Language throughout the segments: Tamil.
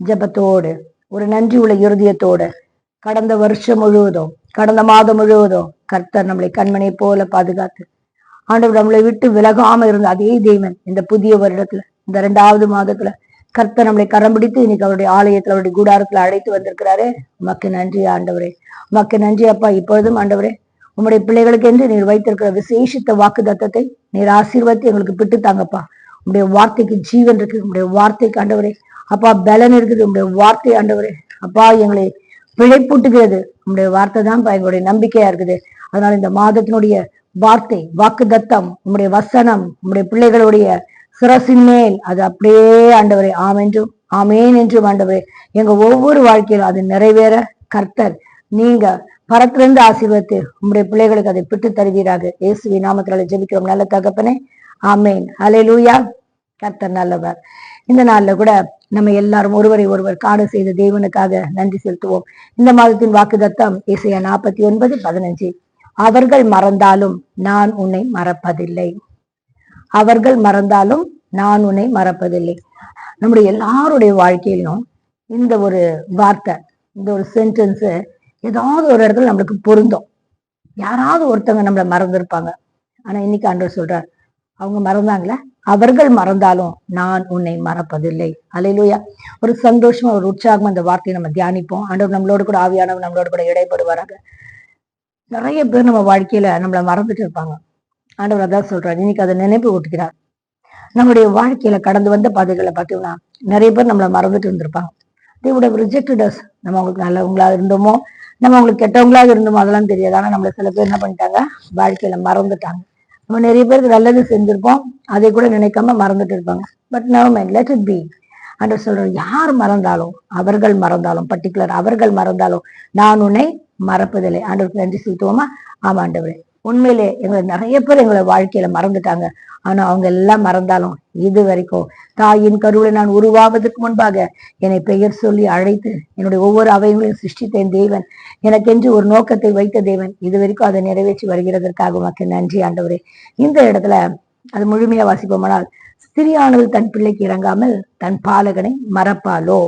ஜபத்தோடு ஒரு நன்றி உள்ள இருதயத்தோடு கடந்த வருஷம் முழுவதும் கடந்த மாதம் முழுவதும் கர்த்தர் நம்மளை கண்மணியை போல பாதுகாத்து ஆண்டவர் நம்மளை விட்டு விலகாம இருந்த அதே தெய்வன் இந்த புதிய வருடத்துல இந்த 2வது மாதத்துல கர்த்தர் நம்மளை கரம் பிடித்து இன்னைக்கு அவருடைய ஆலயத்துல அவருடைய கூடாரத்துல அழைத்து வந்திருக்கிறாரே. உமக்கு நன்றி ஆண்டவரே, உமக்கு நன்றி அப்பா. இப்பொழுதும் ஆண்டவரே உம்முடைய பிள்ளைகளுக்கு என்று நீர் வைத்திருக்கிற விசேஷித்த வாக்கு தத்தத்தை நீர் ஆசீர்வாதத்தை எங்களுக்கு பிட்டு தாங்கப்பா. உங்களுடைய வார்த்தைக்கு ஜீவன் இருக்கு, உங்களுடைய வார்த்தைக்கு ஆண்டவரே அப்பா பலன் இருக்குது. உங்களுடைய வார்த்தை ஆண்டவரே அப்பா எங்களை பிழைப்பூட்டுகிறது. உங்களுடைய வார்த்தை தான் எங்களுடைய நம்பிக்கையா இருக்குது. அதனால இந்த மாதத்தினுடைய வார்த்தை வாக்கு தத்தம் உங்களுடைய வசனம் உங்களுடைய பிள்ளைகளுடைய சிரசின் மேல் அது அப்படியே ஆண்டவரே ஆமென்றும் ஆமேன் என்றும் ஆண்டவரே எங்க ஒவ்வொரு வாழ்க்கையிலும் அது நிறைவேற கர்த்தர் நீங்க பரத்திலிருந்து ஆசீர்வதித்து உங்களுடைய பிள்ளைகளுக்கு அதை பிட்டு தருவீராக. இயேசுவின் நாமத்தினால ஜெபிக்கிறோம் நல்ல தகப்பனே, ஆமேன். ஹல்லேலூயா. கர்த்தர் நல்லவர். இந்த நாள்ல கூட நம்ம எல்லாரும் ஒருவரை ஒருவர் காண செய்த தேவனுக்காக நன்றி செலுத்துவோம். இந்த மாதத்தின் வாக்குத்தத்தம் ஏசாயா 49:15. அவர்கள் மறந்தாலும் நான் உன்னை மறப்பதில்லை. அவர்கள் மறந்தாலும் நான் உன்னை மறப்பதில்லை. நம்முடைய எல்லாருடைய வாழ்க்கையிலும் இந்த ஒரு வார்த்தை, இந்த ஒரு சென்டென்ஸ் ஏதாவது ஒரு இடத்துல நம்மளுக்கு பொருந்தும். யாராவது ஒருத்தவங்க நம்மள மறந்துருப்பாங்க. ஆனா இன்னைக்கு ஆண்டவர் சொல்றார், அவங்க மறந்தாங்களே, அவர்கள் மறந்தாலும் நான் உன்னை மறப்பதில்லை. அல்லேலூயா. ஒரு சந்தோஷமா ஒரு உற்சாகமா அந்த வார்த்தையை நம்ம தியானிப்போம். ஆண்டவர் நம்மளோடு கூட ஆவியானவர் நம்மளோட கூட இடைப்படுவாராக. நிறைய பேர் நம்ம வாழ்க்கையில நம்மள மறந்துட்டு இருப்பாங்க. ஆண்டவர் அதான் சொல்றாரு, இன்னைக்கு அதை நினைப்பு ஊட்டுகிறார். நம்முடைய வாழ்க்கையில கடந்து வந்த பாதைகளை பார்த்தீங்கன்னா நிறைய பேர் நம்மள மறந்துட்டு இருந்திருப்பாங்க. they would have rejected us. நம்ம அவங்களுக்கு நல்லவங்களா இருந்தோமோ நம்ம அவங்களுக்கு கெட்டவங்களாக இருந்தோமோ அதெல்லாம் தெரியாது. ஆனா நம்மள சில பேர் என்ன பண்ணிட்டாங்க, வாழ்க்கையில மறந்துட்டாங்க. நம்ம நிறைய பேருக்கு நல்லது செஞ்சிருப்போம், அதை கூட நினைக்காம மறந்துட்டு இருப்பாங்க. But never mind, let it be. ஆண்டவர் சொல்றாரு, யார் மறந்தாலும் அவர்கள் மறந்தாலும், பர்டிகுலர் அவர்கள் மறந்தாலும் நான் உன்னை மறப்பதில்லை. ஆண்டவருக்கு நன்றி செலுத்துவோமா? ஆமா ஆண்டவரே, உண்மையிலே எங்களை நிறைய பேர் எங்களை வாழ்க்கையில மறந்துட்டாங்க. ஆனா அவங்க எல்லாம் மறந்தாலும் இது வரைக்கும் தாயின் கருவில நான் உருவாவதற்கு முன்பாக என்னை பெயர் சொல்லி அழைத்து என்னுடைய ஒவ்வொரு அவயங்களையும் சிருஷ்டித்த தேவன், எனக்கென்று ஒரு நோக்கத்தை வைத்த தேவன், இது வரைக்கும் அதை நிறைவேற்றி வருகிறதற்காக உமக்கு நன்றி ஆண்டவரே. இந்த இடத்துல அது முழுமையா வாசிப்போமானால், ஸ்திரியானவள் தன் பிள்ளைக்கு இறங்காமல் தன் பாலகனை மறப்பாலோ.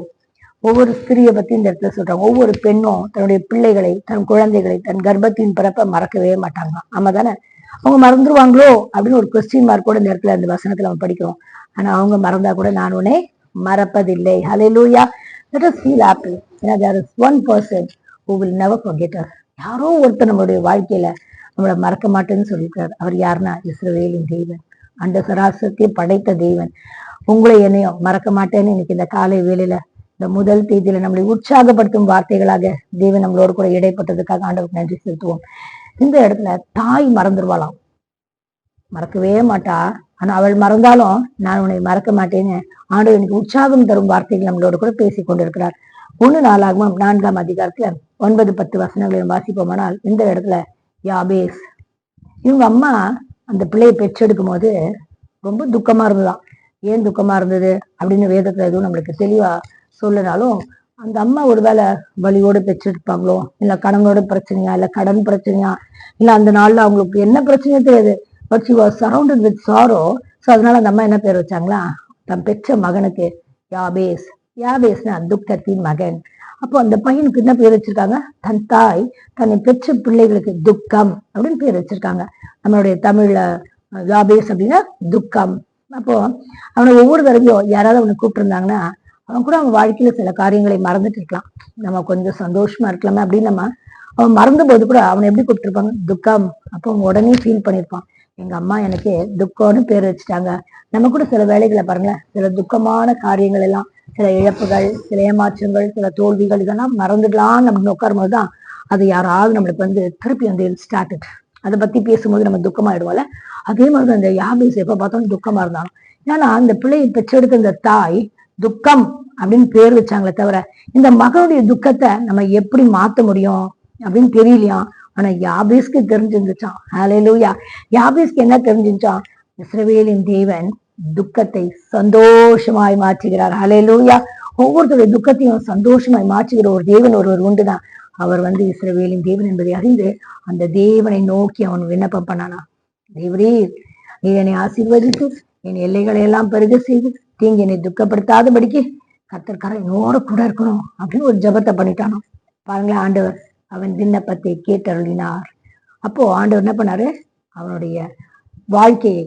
ஒவ்வொரு ஸ்திரியை பத்தி இந்த இடத்துல சொல்றாங்க. ஒவ்வொரு பெண்ணும் தன்னுடைய பிள்ளைகளை, தன் குழந்தைகளை, தன் கர்ப்பத்தின் பிறப்ப மறக்கவே மாட்டாங்க. ஆமா தானே? அவங்க மறந்துருவாங்களோ அப்படின்னு ஒரு கொஸ்டின் மார்க் கூட இந்த இடத்துல அந்த வசனத்துல நம்ம படிக்கிறோம். ஆனா அவங்க மறந்தா கூட நான் உன்னை மறப்பதில்லை. ஹல்லேலூயா. let us feel happy. there is one person who will never forget us. யாரோ ஒருத்தர் நம்மளுடைய வாழ்க்கையில நம்மளை மறக்க மாட்டேன்னு சொல்லியிருக்காரு. அவர் யாருன்னா இஸ்ரவேலின் தேவன், அந்த சராசரத்தை படைத்த தேவன். உங்களை என்னையும் மறக்க மாட்டேன்னு இன்னைக்கு இந்த காலை வேளையில இந்த முதல் தேதியில நம்மளை உற்சாகப்படுத்தும் வார்த்தைகளாக தேவன் நம்மளோடு கூட இடைப்பட்டதுக்காக ஆண்டவருக்கு நன்றி செலுத்துவோம். இந்த இடத்துல தாய் மறந்துடுவாளாம், மறக்கவே மாட்டா. ஆனா அவள் மறந்தாலும் நான் உன்னை மறக்க மாட்டேன்னு ஆண்டவர் எனக்கு உற்சாகம் தரும் வார்த்தைகள் நம்மளோட கூட பேசி கொண்டிருக்கிறார். 1 நாளாகமம் 4ஆம் அதிகாரத்துல 9-10 வசனங்களையும் வாசிப்போமானால், இந்த இடத்துல யாபேஸ் இவங்க அம்மா அந்த பிள்ளையை பெற்றெடுக்கும் போது ரொம்ப துக்கமா இருந்ததுதான். ஏன் துக்கமா இருந்தது அப்படின்னு வேதத்துல எதுவும் நம்மளுக்கு தெளிவா சொல்லனாலும், அந்த அம்மா ஒருவேளை வலியோடு பெற்றெடுப்பாங்களோ, இல்ல கணவனோட பிரச்சனையா, இல்ல கடன் பிரச்சனையா, இல்ல அந்த நாள்ல அவங்களுக்கு என்ன பிரச்சனையோ தெரியாது. But she was surrounded with sorrow. So அதனால அந்த அம்மா என்ன பேர் வச்சாங்களா, தன் பெற்ற மகனுக்கு யாபேஸ். யாபேஸ்னா துக்கத்தின் மகன். அப்போ அந்த பையனுக்கு என்ன பேர் வச்சிருக்காங்க, தன் தாய் தன்னை பெற்ற பிள்ளைகளுக்கு துக்கம் அப்படின்னு பேர் வச்சிருக்காங்க. நம்மளுடைய தமிழ்ல யாபேஸ் அப்படின்னா துக்கம். அப்போ அவனை ஒவ்வொரு தடவையும் யாராவது அவனை கூப்பிட்டுருந்தாங்கன்னா அவன் கூட அவன் வாழ்க்கையில சில காரியங்களை மறந்துட்டு இருக்கலாம். நம்ம கொஞ்சம் சந்தோஷமா இருக்கலாமே அப்படின்னு அவன் மறந்த போது கூட அவனை எப்படி கூப்பிட்டுருப்பாங்க, துக்கம். அப்போ அவன் உடனே ஃபீல் பண்ணியிருப்பான், எங்க அம்மா எனக்கு துக்கம்னு பேர் வச்சுட்டாங்க. நம்ம கூட சில வேலைகளை பாருங்களேன், சில துக்கமான காரியங்கள் எல்லாம், சில இழப்புகள், சில ஏமாற்றங்கள், சில தோல்விகள், இதெல்லாம் மறந்துடலாம்னு அப்படின்னு உட்காரும் போதுதான் அது யாராவது நம்மளுக்கு திருப்பி ஸ்டார்ட் அதை பத்தி பேசும்போது நம்ம துக்கமாயிடுவோம்ல. அதே மாதிரி அந்த யாபேஸ் எப்ப பார்த்தாலும் துக்கமா இருந்தாலும், ஏன்னா அந்த பிள்ளையை பெற்றெடுத்த இந்த தாய் துக்கம் அப்படின்னு பேர் வச்சாங்களே தவிர இந்த மகளுடைய துக்கத்தை நம்ம எப்படி மாத்த முடியும் அப்படின்னு தெரியலையா. ஆனா யாபேஸ்க்கு தெரிஞ்சிருந்துச்சான். ஹல்லேலூயா. யாபேஸ்க்கு என்ன தெரிஞ்சிருச்சான், இஸ்ரவேலின் தேவன் துக்கத்தை சந்தோஷமாய் மாற்றுகிறார். ஹல்லேலூயா. ஒவ்வொருத்தருடைய துக்கத்தையும் சந்தோஷமாய் மாற்றுகிற ஒரு தேவன் ஒருவர் உண்டுதான். அவர் இஸ்ரவேலின் தேவன் என்பதை அறிந்து அந்த தேவனை நோக்கி அவன் விண்ணப்பம் பண்ணானா, தேவரே நீ என்னை ஆசீர்வதித்து என் எல்லைகளை எல்லாம் பெருக செய்து தீங்கு என்னை துக்கப்படுத்தாதபடிக்கு கர்த்தர் என்னோட கூட இருக்கணும் அப்படின்னு ஒரு ஜெபத்தை பண்ணிட்டானோ. பாருங்களேன், ஆண்டவர் அவன் விண்ணப்பத்தை கேட்டருளினார். அப்போ ஆண்டவர் என்ன பண்ணாரு, அவனுடைய வாழ்க்கையை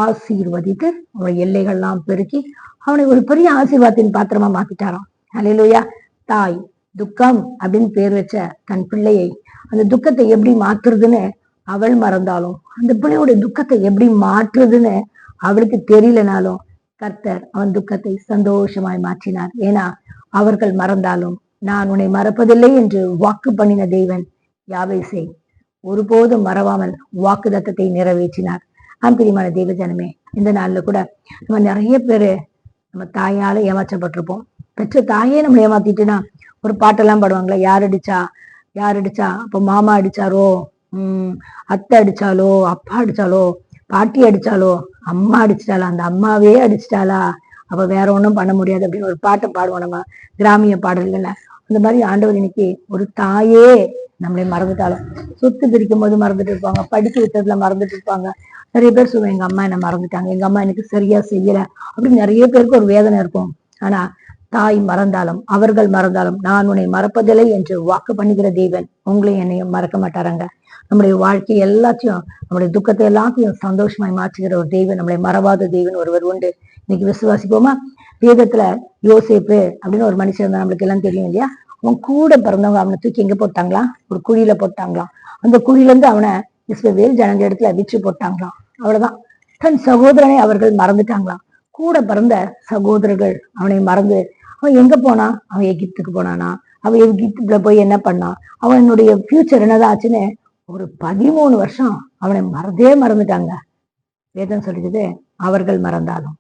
ஆசீர்வதித்து அவனுடைய எல்லைகள்லாம் பெருக்கி அவனை ஒரு பெரிய ஆசீர்வாதத்தின் பாத்திரமா மாத்திட்டாராம். அல்லேலூயா. தாய் துக்கம் அப்படின்னு பேர் வச்ச தன் பிள்ளையை அந்த துக்கத்தை எப்படி மாற்றுறதுன்னு அவள் மறந்தாலும், அந்த பிள்ளையோட துக்கத்தை எப்படி மாற்றுறதுன்னு அவளுக்கு தெரியலனாலும் கர்த்தர் அவன் துக்கத்தை சந்தோஷமாய் மாற்றினார். ஏன்னா அவர்கள் மறந்தாலும் நான் உன்னை மறப்பதில்லை என்று வாக்கு பண்ணின தேவன் யாவேசை ஒருபோதும் மறவாமல் வாக்கு தத்தத்தை நிறைவேற்றினார். பிரியமான தேவ ஜனமே, இந்த நாள்ல கூட நம்ம நிறைய பேரு நம்ம தாயால ஏமாற்றப்பட்டிருப்போம். பெற்ற தாயே நம்ம ஏமாத்திட்டுனா ஒரு பாட்டெல்லாம் பாடுவாங்களே, யார் அடிச்சா, அப்போ மாமா அடிச்சாரோ, அத்தை அடிச்சாலோ, அப்பா அடிச்சாலோ, பாட்டி அடிச்சாலோ, அம்மா அடிச்சிட்டாளா, அந்த அம்மாவே அடிச்சிட்டாளா, அப்ப வேற ஒண்ணும் பண்ண முடியாது அப்படின்னு ஒரு பாட்டை பாடுவோம் நம்ம கிராமிய பாடல்கள்ல. அந்த மாதிரி ஆண்டவர் இன்னைக்கு ஒரு தாயே நம்மளை மறந்துட்டாலும், சொத்து பிரிக்கும் போது மறந்துட்டு இருப்பாங்க, படிச்சு விட்டதுல மறந்துட்டு இருப்பாங்க. நிறைய பேர் சொல்லுவாங்க, எங்க அம்மா என்ன மறந்துட்டாங்க, எங்க அம்மா எனக்கு சரியா செய்யல அப்படின்னு நிறைய பேருக்கு ஒரு வேதனை இருக்கும். ஆனா தாய் மறந்தாலும் அவர்கள் மறந்தாலும் நான் உன்னை மறப்பதில்லை என்று வாக்கு பண்ணுகிற தேவன் உங்களையும் என்னையும் மறக்க மாட்டாராங்க. நம்முடைய வாழ்க்கை எல்லாத்தையும், நம்முடைய துக்கத்தை எல்லாத்தையும் சந்தோஷமாய் மாற்றுகிற ஒரு தேவன், நம்மளை மறவாத தேவன் ஒருவர் உண்டு. இன்னைக்கு விசுவாசிப்போமா? வேதத்துல யோசேப்பு அப்படின்னு ஒரு மனுஷன் இருந்தா, நம்மளுக்கு எல்லாம் தெரியும் இல்லையா? அவன் கூட பிறந்தவங்க அவனை தூக்கி எங்க போட்டாங்களா? ஒரு குழியில போட்டாங்களாம். அந்த குழியில இருந்து அவனை இஸ்ரவேல் ஜனங்க இடத்துல விற்று போட்டாங்களாம். அவ்வளவுதான். தன் சகோதரனை அவர்கள் மறந்துட்டாங்களாம். கூட பிறந்த சகோதரர்கள் அவனை மறந்து அவன் எங்க போனா? அவன் எகிப்துக்கு போனானா? அவன் எகிப்துல போய் என்ன பண்ணான்? அவனுடைய ஃபியூச்சர் என்னதான் ஆச்சுன்னு ஒரு 13 வருஷம் அவனை மறந்துட்டாங்க. வேதம் சொல்லிக்குது, அவர்கள் மறந்தாலும்,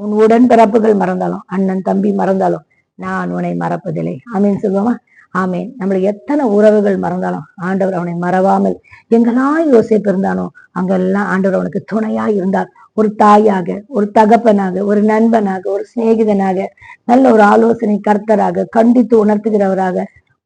உன் உடன்பிறப்புகள் மறந்தாலும், அண்ணன் தம்பி மறந்தாலும் நான் உன்னை மறப்பதில்லை. ஆமீன் சொல்லுவோமா? ஆமீன். நம்மளுக்கு எத்தனை உறவுகள் மறந்தாலும் ஆண்டவர் அவனை மறவாமல், எங்கெல்லாம் யோசிப்பு இருந்தானோ அங்கெல்லாம் ஆண்டவர் அவனுக்கு துணையா இருந்தார். ஒரு தாயாக, ஒரு தகப்பனாக, ஒரு நண்பனாக, ஒரு சிநேகிதனாக, நல்ல ஒரு ஆலோசனை கர்த்தராக, கண்டித்து உணர்த்துகிறவராக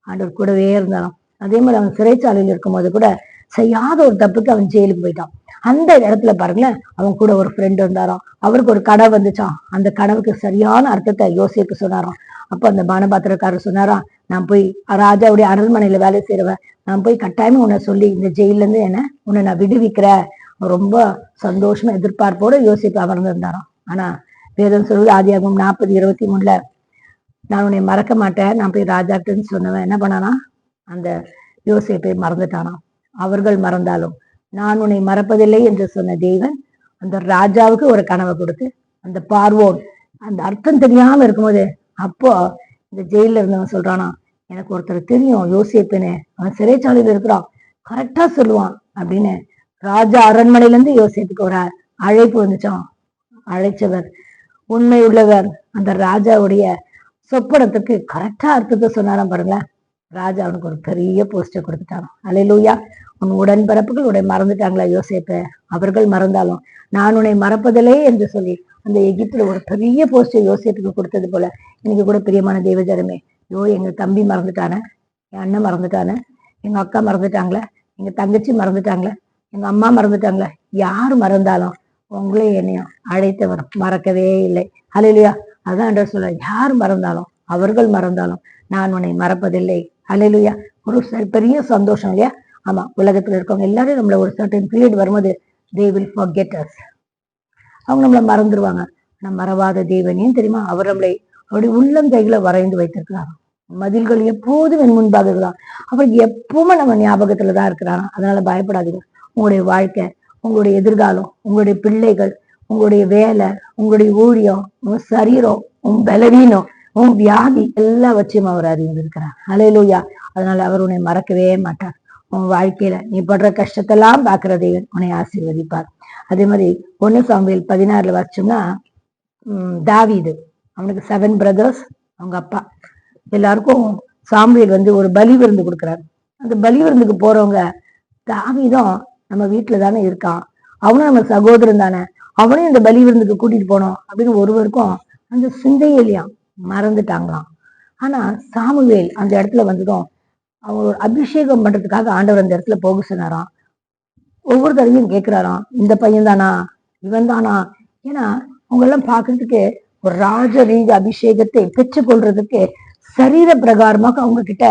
ஆண்டவர் கூடவே இருந்தாலும். அதே மாதிரி அவன் சிறைச்சாலையில் இருக்கும்போது கூட செய்யாத ஒரு தப்புக்கு அவன் ஜெயிலுக்கு போயிட்டான். அந்த இடத்துல பாருங்களேன், அவன் கூட ஒரு ஃப்ரெண்ட் இருந்தாராம். அவருக்கு ஒரு கனவு வந்துச்சான். அந்த கனவுக்கு சரியான அர்த்தத்தை யோசிப்பு சொன்னாராம். அப்ப அந்த பானபாத்திரக்காரர் சொன்னாராம், நான் போய் ராஜாவுடைய அரண்மனையில வேலை செய்யறவன், நான் போய் கட்டாயமா உன்னை சொல்லி இந்த ஜெயில இருந்து உன்னை நான் விடுவிக்கிறேன். ரொம்ப சந்தோஷமா எதிர்பார்ப்போட யோசிப்பு அமர்ந்து இருந்தாராம். ஆனா வேதம் சொல்லுது, ஆதியாகமம் 40:23 நான் உன்னை மறக்க மாட்டேன், நான் போய் ராஜாட்டுன்னு சொன்னவன் என்ன பண்ணானா? அந்த யோசேப்பை மறந்துட்டானா. அவர்கள் மறந்தாலும் நான் உன்னை மறப்பதில்லை என்று சொன்ன தேவன் அந்த ராஜாவுக்கு ஒரு கனவை கொடுத்து, அந்த பார்வோன் அந்த அர்த்தம் தெரியாம இருக்கும்போது, அப்போ இந்த ஜெயில இருந்தவன் சொல்றானா, எனக்கு ஒருத்தர் தெரியும் யோசேப்புன்னு, அவன் சிறைச்சாலையில இருக்கிறான், கரெக்டா சொல்லுவான் அப்படின்னு ராஜா அரண்மனையில இருந்து யோசேப்புக்கு ஒரு அழைப்பு வந்துச்சான். அழைச்சவர் உண்மை உள்ளவர். அந்த ராஜாவுடைய சொப்பனத்துக்கு கரெக்டா அர்த்தத்தை சொன்னாராம். பாருங்களேன், ராஜா அவனுக்கு ஒரு பெரிய போஸ்டர் கொடுத்துட்டாராம். அல்லேலூயா. உன் உடன்பிறப்புகள் உன்னை மறந்துட்டாங்களா யோசேப்ப? அவர்கள் மறந்தாலும் நான் உன்னை மறப்பதில்லை என்று சொல்லி அந்த எகிப்துல ஒரு பெரிய போஸ்டர் யோசேப்புக்கு கொடுத்தது போல இன்னைக்கு கூட பிரியமான தேவஜனமே, எங்க தம்பி மறந்துட்டானே, என் அண்ணன் மறந்துட்டானே, எங்க அக்கா மறந்துட்டாங்களே, எங்க தங்கச்சி மறந்துட்டாங்களே, எங்க அம்மா மறந்துட்டாங்களே, யாரு மறந்தாலும் உங்களையும் என்னையும் அழைத்தவர் மறக்கவே இல்லை. அல்லேலூயா. அதான் சொல்ல, யார் மறந்தாலும் அவர்கள் மறந்தாலும் நான் உன்னை மறப்பதில்லை. அல்லேலூயா. ஒரு பெரிய சந்தோஷம் இல்லையா? ஆமா, உலகத்துல இருக்கவங்க எல்லாரும் நம்மள ஒரு சர்டன் பீரியட் வரும்போது they will forget us. அவங்க நம்மளை மறந்துடுவாங்க. ஆனா மறவாத தேவன் ஏன் தெரியுமா? அவர் நம்மளை அவருடைய உள்ளங்கைகளை வரைந்து வைத்திருக்கிறார். மதில்கள் எப்போதும் என் முன்பாக இருக்கலாம். அவருக்கு எப்பவுமே நம்ம ஞாபகத்துலதான் இருக்கிறாங்க. அதனால பயப்படாதீங்க. உங்களுடைய வாழ்க்கை, உங்களுடைய எதிர்காலம், உங்களுடைய பிள்ளைகள், உங்களுடைய வேலை, உங்களுடைய ஊழியம், உங்க சரீரம், உன் பலவீனம், உன் வியாதி எல்லாவற்றையும் அவர் அறிந்திருக்கிறார். அல்லேலூயா. அதனால அவர் உன்னை மறக்கவே மாட்டார். உன் வாழ்க்கையில நீ படுற கஷ்டத்தெல்லாம் பாக்குற தேவன் உன்னை ஆசீர்வதிப்பார். அதே மாதிரி 1 சாமுவேல் 16 வருஷம்னா தாவீது, அவனுக்கு 7 brothers, அவங்க அப்பா எல்லாருக்கும் சாமுவேல் ஒரு பலி விருந்து கொடுக்குறாரு. அந்த பலி விருந்துக்கு போறவங்க, தாவீதும் நம்ம வீட்டுல தானே இருக்கான், அவனும் நம்ம சகோதரன் தானே, அவனையும் இந்த பலி விருந்துக்கு கூட்டிட்டு போனோம் அப்படின்னு ஒருவருக்கும் அந்த சிந்தையிலையா மறந்துட்டாங்களாம். ஆனா சாமுவேல் அந்த இடத்துல வந்ததும் அவங்க அபிஷேகம் பண்றதுக்காக ஆண்டவர் அந்த இடத்துல போக சொன்னாராம். ஒவ்வொரு தடவையும் கேட்கிறாராம், இந்த பையன் தானா, இவன் தானா? ஏன்னா அவங்க எல்லாம் பாக்குறதுக்கு ஒரு ராஜரீக அபிஷேகத்தை பெற்றுக் கொள்றதுக்கு சரீர பிரகாரமாக அவங்க கிட்ட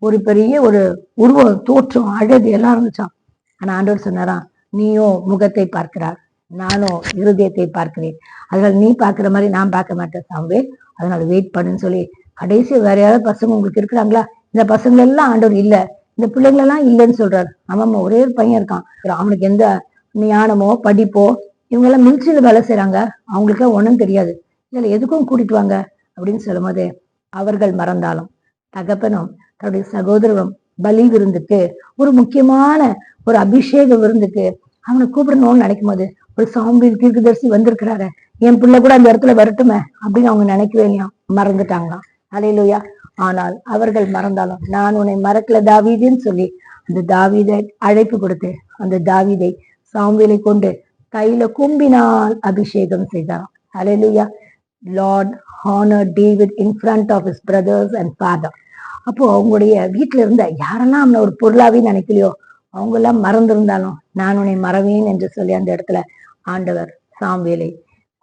ஒரு பெரிய ஒரு உருவம், தோற்றம், அழகு எல்லாம் இருந்துச்சான். ஆனா ஆண்டவர் சொன்னாரா, நீயோ முகத்தை பார்க்கிறார், நானும் இருதயத்தை பார்க்கிறேன். அதனால நீ பார்க்கிற மாதிரி நான் பார்க்க மாட்டேன் சாம்பே, அதனால வெயிட் பண்ணுன்னு சொல்லி கடைசி வேற யாராவது பசங்க உங்களுக்கு இருக்கிறாங்களா? இந்த பசங்க எல்லாம் ஆண்டவர் இல்ல, இந்த பிள்ளைங்களெல்லாம் இல்லைன்னு சொல்றாரு. அவன் ஒரே ஒரு பையன் இருக்கான், அவனுக்கு எந்த ஞானமோ படிப்போ, இவங்க எல்லாம் மில்ட்ரியில வேலை செய்யறாங்க, அவங்களுக்கு ஒண்ணும் தெரியாது, இதுல எதுக்கும் கூட்டிட்டு வாங்க அப்படின்னு சொல்லும் போது அவர்கள் மறந்தாலும் தகப்பனும் தன்னுடைய சகோதரரும் பலி விருந்துக்கு, ஒரு முக்கியமான ஒரு அபிஷேக விருந்துக்கு அவனை கூப்பிடணும்னு நினைக்கும் போது, ஒரு சாம்பியல் தீர்க்கதரிசி வந்திருக்கிறாரு, என் பிள்ளை கூட அந்த இடத்துல வரட்டுமே அப்படின்னு அவங்க நினைக்கவே இல்லையா, மறந்துட்டாங்களாம். அல்லேலூயா. ஆனால் அவர்கள் மறந்தாலும் நான் உன்னை மறக்கல தாவீதுன்னு சொல்லி அந்த தாவீதை அழைப்பு கொடுத்து அந்த தாவீதை சாமுவேலை கொண்டு தைல கும்பினால் அபிஷேகம் செய்தாராம். Hallelujah. Lord honour David in front of his brothers and father. அப்போ அவங்களுடைய வீட்டுல இருந்த யாரெல்லாம் அவனை ஒரு பொருளாவே நினைக்கலையோ அவங்க எல்லாம் மறந்திருந்தாலும் நான் உன்னை மறவேன் என்று சொல்லி அந்த இடத்துல ஆண்டவர் சாமுவேலை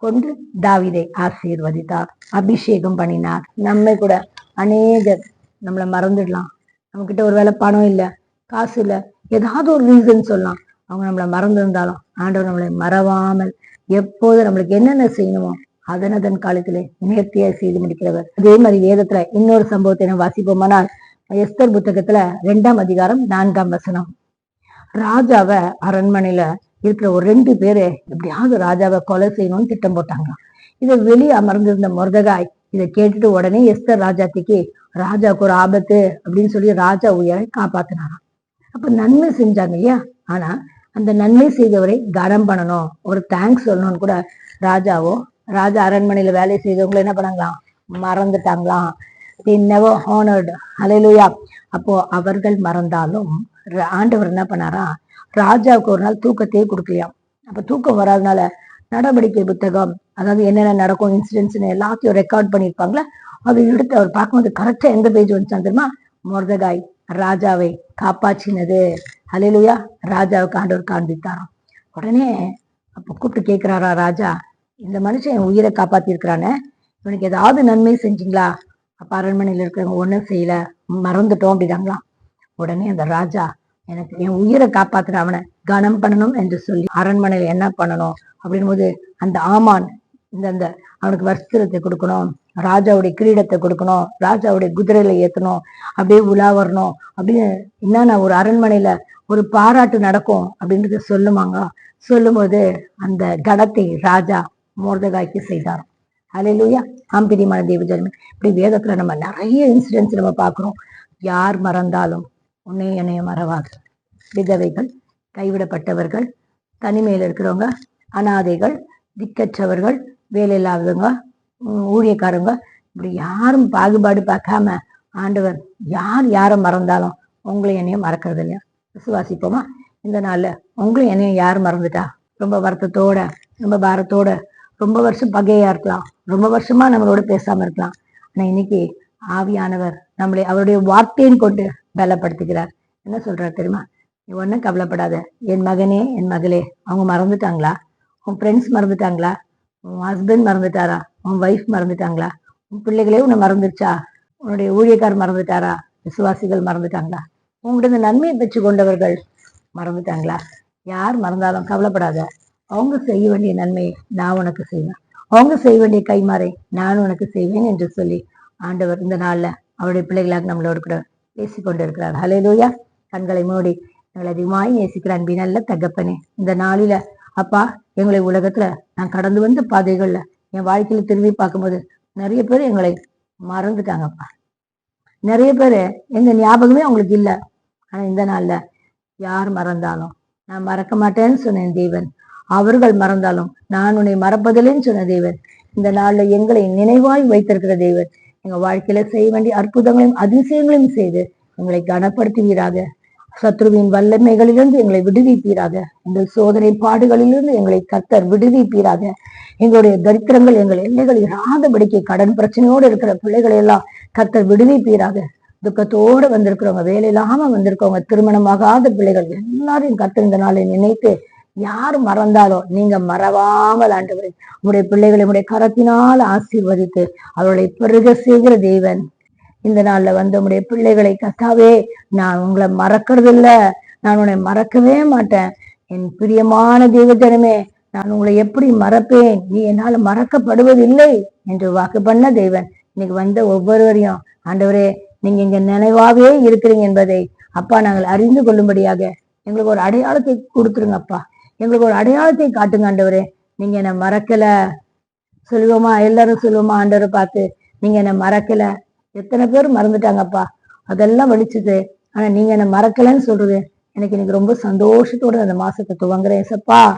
கொண்டு தாவீதை ஆசீர்வதித்தார், அபிஷேகம் பண்ணினார். நம்மை கூட அநேகர் நம்மளை மறந்துடலாம். நம்ம கிட்ட ஒரு வேலை பணம் இல்லை, காசு இல்லை, ஏதாவது ஒரு ரீசன் சொல்லலாம், அவங்க நம்மளை மறந்திருந்தாலும் ஆண்டவர் நம்மளை மறவாமல் எப்போது நம்மளுக்கு என்னென்ன செய்யணுமோ அதன் காலத்திலே நேர்த்தியாய் செய்து முடிக்கிறவர். அதே மாதிரி வேதத்துல இன்னொரு சம்பவத்தை நம்ம வாசிப்போமானால், எஸ்தர் புத்தகத்துல 2ஆம் அதிகாரம் 4ஆம் வசனம். ராஜாவை அரண்மனையில இருக்கிற ஒரு 2 பேரு எப்படியாவது ராஜாவை கொலை செய்யணும்னு திட்டம் போட்டாங்க. இதை வெளியே அமர்ந்திருந்த மொர்தெகாய் இதை கேட்டுட்டு உடனே எஸ்தர் ராஜாத்திக்கு ராஜாவுக்கு ஒரு ஆபத்து அப்படின்னு சொல்லி ராஜா உயிரை காப்பாத்தினாராம். அப்ப நன்மை செஞ்சாங்க இல்லையா, ஆனா அந்த நன்மை செய்தவரை கனம் பண்ணணும், ஒரு தேங்க்ஸ் சொல்லணும்னு கூட ராஜா அரண்மனையில வேலை செய்தவங்களை என்ன பண்ணாங்களாம், மறந்துட்டாங்களாம். they never honored. ஹல்லேலூயா. அப்போ அவர்கள் மறந்தாலும் ஆண்டவர் என்ன பண்ணாரா, ராஜாவுக்கு ஒரு நாள் தூக்கத்தையே கொடுக்கலையாம். அப்ப தூக்கம் வராதனால நடவடிக்கை புத்தகம், அதாவது என்னென்ன நடக்கும் இன்சிடென்ட்ஸ்னு எல்லாத்தையும் ரெக்கார்ட் பண்ணியிருப்பாங்களே, அதை எடுத்து அவர் பார்க்கும்போது கரெக்டா எந்த பேஜ் வந்துச்சான் தெரியுமா, மொர்தெகாய் ராஜாவை காப்பாற்றினது. ஹல்லேலூயா. ராஜாவுக்கு ஆண்டவர் காண்பித்தாராம். உடனே அப்ப கூப்பிட்டு கேட்கிறாரா ராஜா, இந்த மனுஷன் என் உயிரை காப்பாத்தி இருக்கிறானே, இவனுக்கு ஏதாவது நன்மை செஞ்சீங்களா? அப்ப அரண்மனையில இருக்கிறவங்க ஒண்ணும் செய்யல, மறந்துட்டோம் அப்படிதாங்களாம். உடனே அந்த ராஜா, எனக்கு என் உயிரை காப்பாத்துற அவனை கனம் பண்ணணும் என்று சொல்லி அரண்மனையில என்ன பண்ணணும் அப்படின் போது, அந்த ஆமான் இந்த அவனுக்கு வஸ்திரத்தை கொடுக்கணும், ராஜாவுடைய கிரீடத்தை கொடுக்கணும், ராஜாவுடைய குதிரையில ஏத்தணும், அப்படியே உலா வரணும் அப்படின்னு என்னன்னா ஒரு அரண்மனையில ஒரு பாராட்டு நடக்கும் அப்படின்றத சொல்லுவாங்க. சொல்லும்போது அந்த கணத்தை ராஜா மொர்தெகாய்க்கு செய்தாராம். அல்லேலூயா. ஆம்பிரியமான தேவஜனமே, இப்படி வேதத்துல நம்ம நிறைய இன்சிடென்ட்ஸ் நம்ம பார்க்கிறோம். யார் மறந்தாலும் உன்னை என்னைய மறவாது. விதவைகள், கைவிடப்பட்டவர்கள், தனிமையில இருக்கிறவங்க, அனாதைகள், திக்கற்றவர்கள், வேலை இல்லாதவங்க, ஊழியக்காரங்க, இப்படி யாரும் பாகுபாடு பார்க்காம ஆண்டவர் யாரை மறந்தாலும் உங்களை என்னையும் மறக்கிறது இல்லையா. விசுவாசிப்போமா? இந்த நாள்ல உங்களும் என்னையும் யார் மறந்துட்டா ரொம்ப வருத்தத்தோட, ரொம்ப பாரத்தோட, ரொம்ப வருஷம் பகையா இருக்கலாம், ரொம்ப வருஷமா நம்மளோட பேசாம இருக்கலாம். ஆனா இன்னைக்கு ஆவியானவர் நம்மளை அவருடைய வார்த்தையின் கொண்டு பலப்படுத்துகிறார். என்ன சொல்றாரு தெரியுமா, நீ ஒன்னும் கவலைப்படாத, என் மகனே என் மகளே, அவங்க மறந்துட்டாங்களா? உன் ஃப்ரெண்ட்ஸ் மறந்துட்டாங்களா? உன் ஹஸ்பண்ட் மறந்துட்டாரா? உன் ஒய்ஃப் மறந்துட்டாங்களா? உன் பிள்ளைகளே உன்னை மறந்துருச்சா? உன்னுடைய ஊழியக்கார் மறந்துட்டாரா? விசுவாசிகள் மறந்துட்டாங்களா? உங்கள்கிட்ட நன்மையை பெற்று கொண்டவர்கள் மறந்துட்டாங்களா? யார் மறந்தாலும் கவலைப்படாத, அவங்க செய்ய வேண்டிய நன்மையை நான் உனக்கு செய்வேன், அவங்க செய்ய வேண்டிய கைமாறை நான் உனக்கு செய்வேன் என்று சொல்லி ஆண்டவர் இந்த நாள்ல அவருடைய பிள்ளைகளாக நம்மளோட கூட பேசிக்கொண்டு இருக்கிறார். ஹல்லேலூயா. கண்களை மூடி எங்களை அதிகமாய் நேசிக்கிற அன்பின் நல்ல தகப்பனே, இந்த நாளில அப்பா எங்களை உலகத்துல நான் கடந்து வந்த பாதைகள்ல என் வாழ்க்கையில திரும்பி பார்க்கும்போது நிறைய பேர் எங்களை மறந்துட்டாங்கப்பா. நிறைய பேரு எங்க ஞாபகமே அவங்களுக்கு இல்லை. ஆனா இந்த நாள்ல யார் மறந்தாலும் நான் மறக்க மாட்டேன்னு சொன்னேன் தேவன், அவர்கள் மறந்தாலும் நான் உன்னை மறப்பதில்லைன்னு சொன்ன தேவன், இந்த நாள்ல எங்களை நினைவாய் வைத்திருக்கிற தேவன், எங்க வாழ்க்கையில செய்ய வேண்டிய அற்புதங்களையும் அதிசயங்களையும் செய்து எங்களை கனப்படுத்துவீராக. சத்ருவின் வல்லமைகளிலிருந்து எங்களை விடுவிப்பீராக. எங்கள் சோதனை பாடுகளிலிருந்து எங்களை கர்த்தர் விடுவிப்பீராக. எங்களுடைய தரித்திரங்கள் எங்கள் எல்லைகள் இராதபடிக்கு கடன் பிரச்சனையோடு இருக்கிற பிள்ளைகளை எல்லாம் கர்த்தர் விடுவிப்பீராக. துக்கத்தோடு வந்திருக்கிறவங்க, வேலை இல்லாம வந்திருக்கவங்க, திருமணமாகாத பிள்ளைகள் எல்லாரையும் கர்த்தர் இந்த நாளை நினைத்து யார் மறந்தாலும் நீங்க மறவாமல் ஆண்டவரே உங்களுடைய பிள்ளைகளை உங்களுடைய கரத்தினால் ஆசீர்வதித்து அவர்களை பெருக செய்கிற தேவன். இந்த நாள்ல வந்து உங்களுடைய பிள்ளைகளை கர்த்தாவே, நான் உங்களை மறக்கிறது இல்ல, நான் உன்னை மறக்கவே மாட்டேன். என் பிரியமான தேவஜனமே, நான் உங்களை எப்படி மறப்பேன், நீ என்னால் மறக்கப்படுவதில்லை என்று வாக்கு பண்ண தேவன். இன்னைக்கு வந்த ஒவ்வொருவரையும் ஆண்டவரே, நீங்க இங்க நினைவாவே இருக்கிறீங்க என்பதை அப்பா நாங்கள் அறிந்து கொள்ளும்படியாக எங்களுக்கு ஒரு அடையாளத்தை கொடுத்துருங்க அப்பா. எங்களுக்கு ஒரு அடையாளத்தை காட்டுங்க ஆண்டவரே. நீங்க என்னை மறக்கல சொல்லுவோமா? எல்லாரும் சொல்லுவோமா ஆண்டவரை பார்த்து, நீங்க என்னை மறக்கல? எத்தனை பேர் மறந்துட்டாங்கப்பா, அதெல்லாம் வலிச்சுது. ஆனா நீங்க என்னை மறக்கலன்னு சொல்றது எனக்கு இன்னைக்கு ரொம்ப சந்தோஷத்தோட அந்த மாசத்தை துவங்குறேன் ஏசப்பா.